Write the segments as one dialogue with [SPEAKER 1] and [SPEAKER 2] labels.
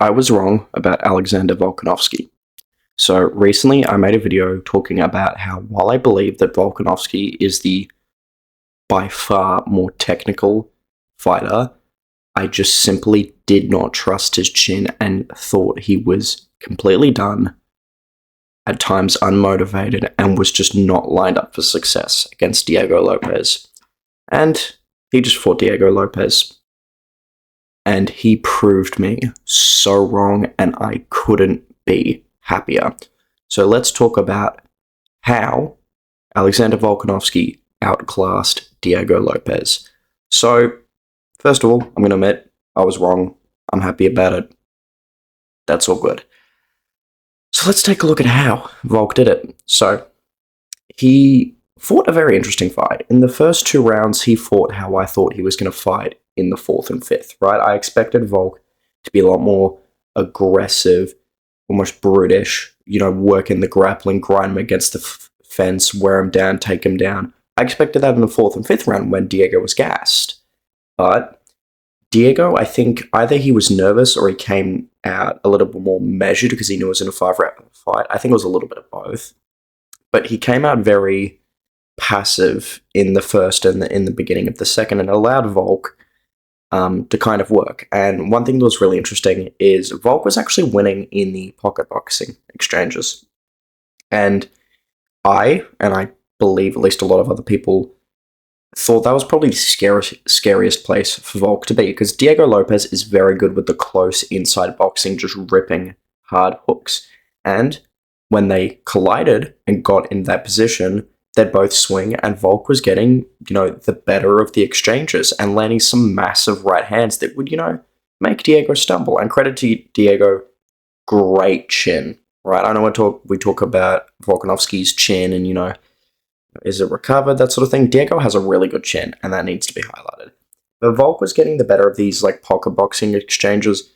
[SPEAKER 1] I was wrong about Alexander Volkanovski. So recently I made a video talking about how while I believe that Volkanovski is the by far more technical fighter, I just simply did not trust his chin and thought he was completely done, at times unmotivated, and was just not lined up for success against Diego Lopez. And he just fought Diego Lopez. And he proved me so wrong, and I couldn't be happier. So let's talk about how Alexander Volkanovski outclassed Diego Lopez. So, first of all, I'm going to admit I was wrong. I'm happy about it. That's all good. So let's take a look at how Volk did it. So, he fought a very interesting fight. In the first two rounds, he fought how I thought he was going to fight in the fourth and fifth, right? I expected Volk to be a lot more aggressive, almost brutish, work in the grappling, grind him against the fence, wear him down, take him down. I expected that in the fourth and fifth round when Diego was gassed. But Diego, I think either he was nervous or he came out a little bit more measured because he knew it was in a 5-round fight. I think it was a little bit of both. But he came out very passive in the first and in the beginning of the second and allowed Volk to kind of work. And one thing that was really interesting is Volk was actually winning in the pocket boxing exchanges. And I believe at least a lot of other people thought that was probably the scariest place for Volk to be, because Diego Lopez is very good with the close inside boxing, just ripping hard hooks. And when they collided and got in that position, they'd both swing, and Volk was getting, the better of the exchanges and landing some massive right hands that would, make Diego stumble. And credit to Diego, great chin, right? I know we talk about Volkanovski's chin and, is it recovered, that sort of thing. Diego has a really good chin, and that needs to be highlighted. But Volk was getting the better of these, pocket boxing exchanges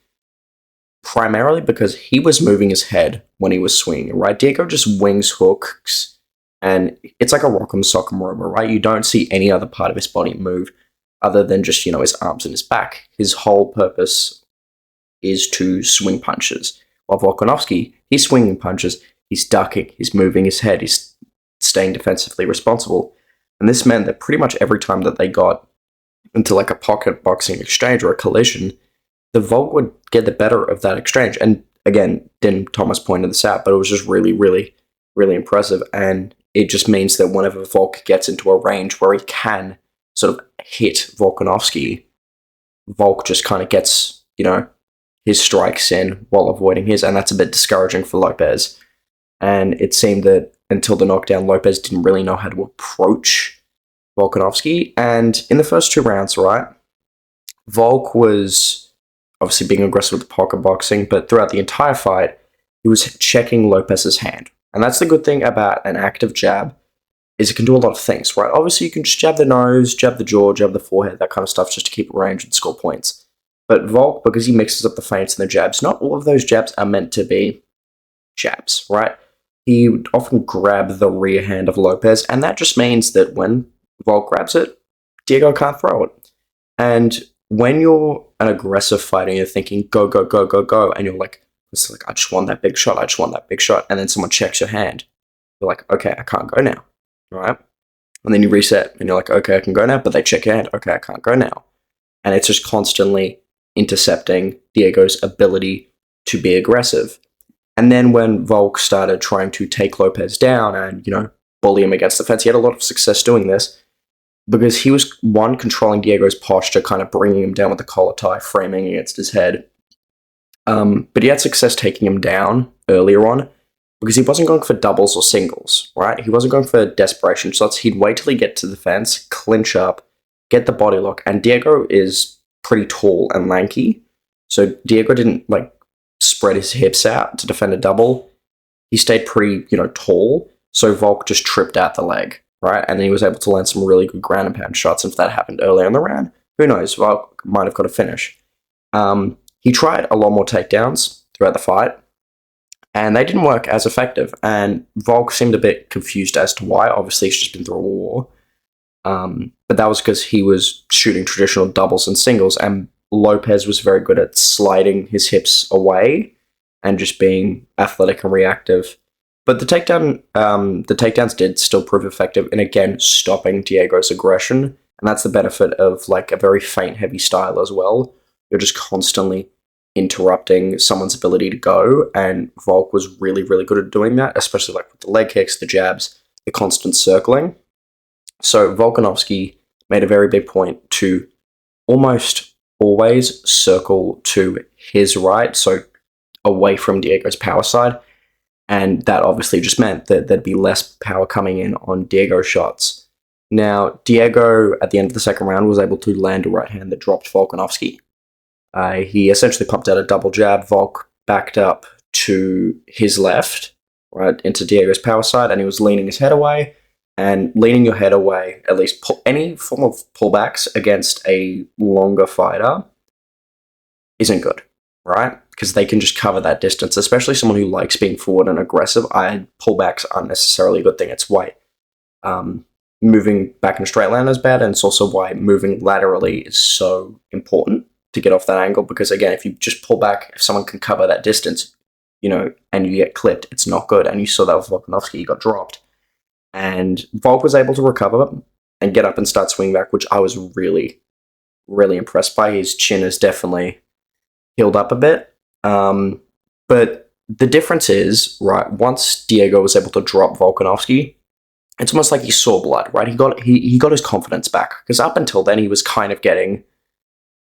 [SPEAKER 1] primarily because he was moving his head when he was swinging, right? Diego just wings hooks, and it's like a rock'em sock'em rover, right? You don't see any other part of his body move other than just, his arms and his back. His whole purpose is to swing punches. While Volkanovski, he's swinging punches, he's ducking, he's moving his head, he's staying defensively responsible. And this meant that pretty much every time that they got into a pocket boxing exchange or a collision, the Volk would get the better of that exchange. And again, Thomas pointed this out, but it was just really, really, really impressive. And it just means that whenever Volk gets into a range where he can sort of hit Volkanovski, Volk just kind of gets, his strikes in while avoiding his, and that's a bit discouraging for Lopez. And it seemed that until the knockdown, Lopez didn't really know how to approach Volkanovski. And in the first two rounds, right, Volk was obviously being aggressive with the pocket boxing, but throughout the entire fight, he was checking Lopez's hand. And that's the good thing about an active jab, is it can do a lot of things, right? Obviously, you can just jab the nose, jab the jaw, jab the forehead, that kind of stuff, just to keep range and score points. But Volk, because he mixes up the feints and the jabs, not all of those jabs are meant to be jabs, right? He would often grab the rear hand of Lopez, and that just means that when Volk grabs it, Diego can't throw it. And when you're an aggressive fighter, you're thinking, go, go, go, go, go, and you're it's I just want that big shot, I just want that big shot, and then someone checks your hand. You're like, okay, I can't go now, right? And then you reset, and you're like, okay, I can go now, but they check your hand, okay, I can't go now. And it's just constantly intercepting Diego's ability to be aggressive. And then when Volk started trying to take Lopez down and, bully him against the fence, he had a lot of success doing this because he was, one, controlling Diego's posture, kind of bringing him down with the collar tie, framing against his head. But he had success taking him down earlier on because he wasn't going for doubles or singles, right? He wasn't going for desperation shots. He'd wait till he get to the fence, clinch up, get the body lock. And Diego is pretty tall and lanky. So Diego didn't, spread his hips out to defend a double. He stayed pretty, tall, so Volk just tripped out the leg, right? And then he was able to land some really good ground and pound shots. And if that happened earlier in the round, who knows? Volk might have got a finish. He tried a lot more takedowns throughout the fight, and they didn't work as effective. And Volk seemed a bit confused as to why. Obviously, he's just been through a war. But that was because he was shooting traditional doubles and singles, and Lopez was very good at sliding his hips away and just being athletic and reactive. But the takedowns did still prove effective in, again, stopping Diego's aggression. And that's the benefit of like a very feint heavy style as well. You're just constantly interrupting someone's ability to go, and Volk was really, really good at doing that, especially like with the leg kicks, the jabs, the constant circling. So Volkanovski made a very big point to almost always circle to his right, so away from Diego's power side, and that obviously just meant that there'd be less power coming in on Diego's shots. Now, Diego, at the end of the second round, was able to land a right hand that dropped Volkanovski. He essentially pumped out a double jab. Volk backed up to his left, right, into Diego's power side, and he was leaning his head away. And leaning your head away, at least any form of pullbacks against a longer fighter, isn't good, right? Because they can just cover that distance, especially someone who likes being forward and aggressive. Pullbacks aren't necessarily a good thing. It's why moving back in a straight line is bad, and it's also why moving laterally is so important to get off that angle, because again, if you just pull back, if someone can cover that distance, and you get clipped, it's not good. And you saw that with Volkanovski, he got dropped. And Volk was able to recover and get up and start swinging back, which I was really, really impressed by. His chin is definitely healed up a bit. But the difference is, right, once Diego was able to drop Volkanovski, it's almost like he saw blood, right? He got his confidence back, because up until then he was kind of getting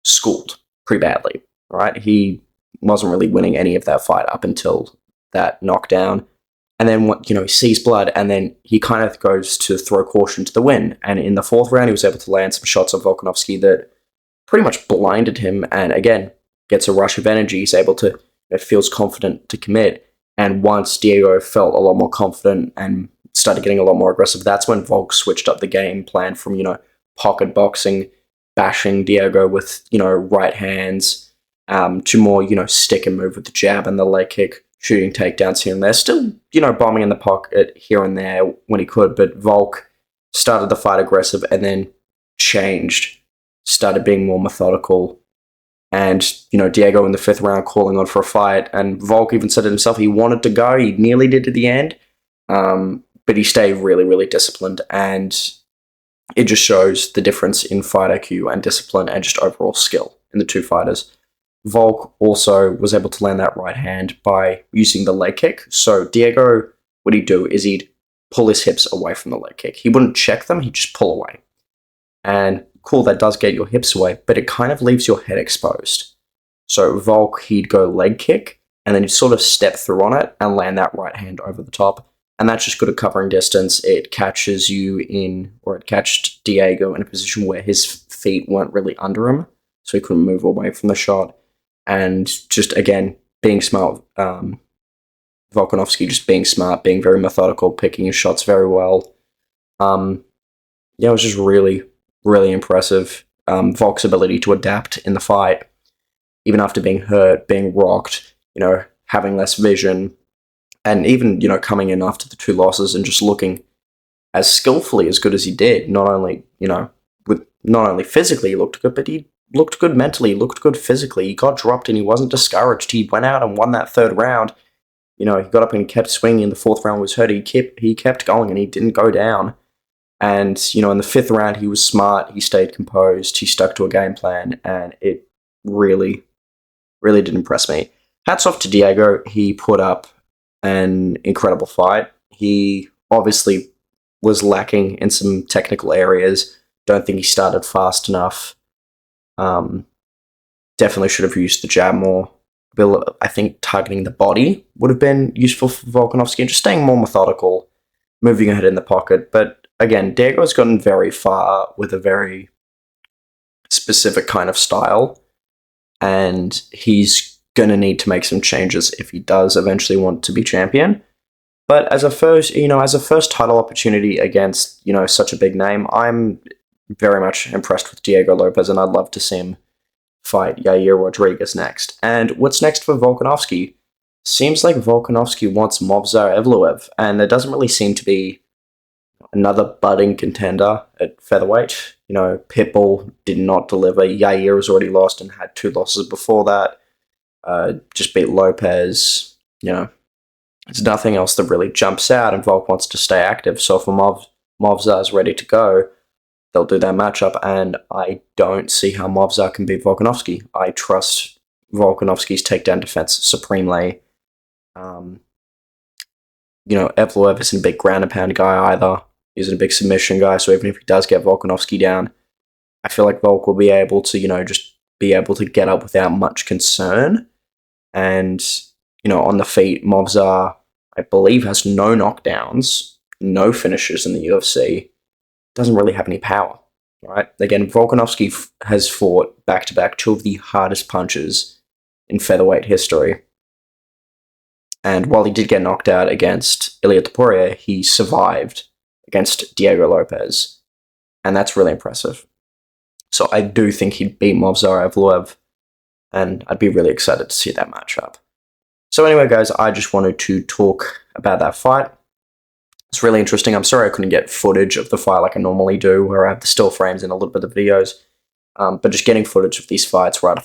[SPEAKER 1] schooled pretty badly, right? He wasn't really winning any of that fight up until that knockdown. And then, he sees blood, and then he kind of goes to throw caution to the wind. And in the fourth round, he was able to land some shots on Volkanovski that pretty much blinded him, and again, gets a rush of energy. He's able to, feels confident to commit. And once Diego felt a lot more confident and started getting a lot more aggressive, that's when Volk switched up the game plan from, pocket boxing, bashing Diego with, right hands, to more, stick and move with the jab and the leg kick, shooting takedowns here and there. Still, bombing in the pocket here and there when he could, but Volk started the fight aggressive and then changed, started being more methodical. And, Diego in the fifth round calling on for a fight, and Volk even said it himself, he wanted to go, he nearly did at the end, but he stayed really, really disciplined, and it just shows the difference in fight IQ and discipline and just overall skill in the two fighters. Volk also was able to land that right hand by using the leg kick. So Diego, what he'd do is he'd pull his hips away from the leg kick. He wouldn't check them, he'd just pull away. And cool, that does get your hips away, but it kind of leaves your head exposed. So Volk, he'd go leg kick, and then he'd sort of step through on it and land that right hand over the top. And that's just good at covering distance. It catches you in, or it catched Diego in a position where his feet weren't really under him, so he couldn't move away from the shot. And just, again, being smart, Volkanovski just being smart, being very methodical, picking his shots very well. It was just really, really impressive. Volk's ability to adapt in the fight, even after being hurt, being rocked, having less vision, and even, coming in after the two losses and just looking as skillfully as good as he did. Not only physically he looked good, but he looked good mentally, looked good physically. He got dropped and he wasn't discouraged. He went out and won that third round. He got up and kept swinging. The fourth round was hurt. He kept going and he didn't go down. And, in the fifth round, he was smart. He stayed composed. He stuck to a game plan, and it really, really did impress me. Hats off to Diego. He put up an incredible fight. He obviously was lacking in some technical areas. Don't think he started fast enough. Definitely should have used the jab more. I think targeting the body would have been useful for Volkanovski, and just staying more methodical, moving ahead in the pocket. But again, Diego's gotten very far with a very specific kind of style, and he's going to need to make some changes if he does eventually want to be champion. But as a first title opportunity against, such a big name, I'm very much impressed with Diego Lopez, and I'd love to see him fight Yair Rodriguez next. And what's next for Volkanovski? Seems like Volkanovski wants Movsar Evloev, and there doesn't really seem to be another budding contender at featherweight. Pitbull did not deliver. Yair was already lost and had 2 losses before that. Just beat Lopez. There's nothing else that really jumps out, and Volk wants to stay active. So if Movzar is ready to go, they'll do that matchup, and I don't see how Movzar can beat Volkanovski. I trust Volkanovski's takedown defense supremely. Evloev isn't a big ground and pound guy either. He isn't a big submission guy, so even if he does get Volkanovski down, I feel like Volk will be able to, just be able to get up without much concern. And, on the feet, Movzar, I believe, has no knockdowns, no finishes in the UFC, doesn't really have any power, right? Again, Volkanovski has fought back-to-back 2 of the hardest punches in featherweight history. And while he did get knocked out against Ilia Topuria, he survived against Diego Lopez. And that's really impressive. So I do think he'd beat Movzar Evloev, and I'd be really excited to see that matchup. So anyway, guys, I just wanted to talk about that fight. It's really interesting. I'm sorry I couldn't get footage of the fight like I normally do, where I have the still frames and a little bit of videos. But just getting footage of these fights right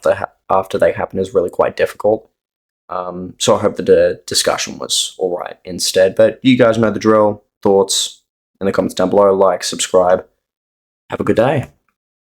[SPEAKER 1] after they happen is really quite difficult. So I hope the discussion was alright instead. But you guys know the drill. Thoughts in the comments down below. Like, subscribe. Have a good day.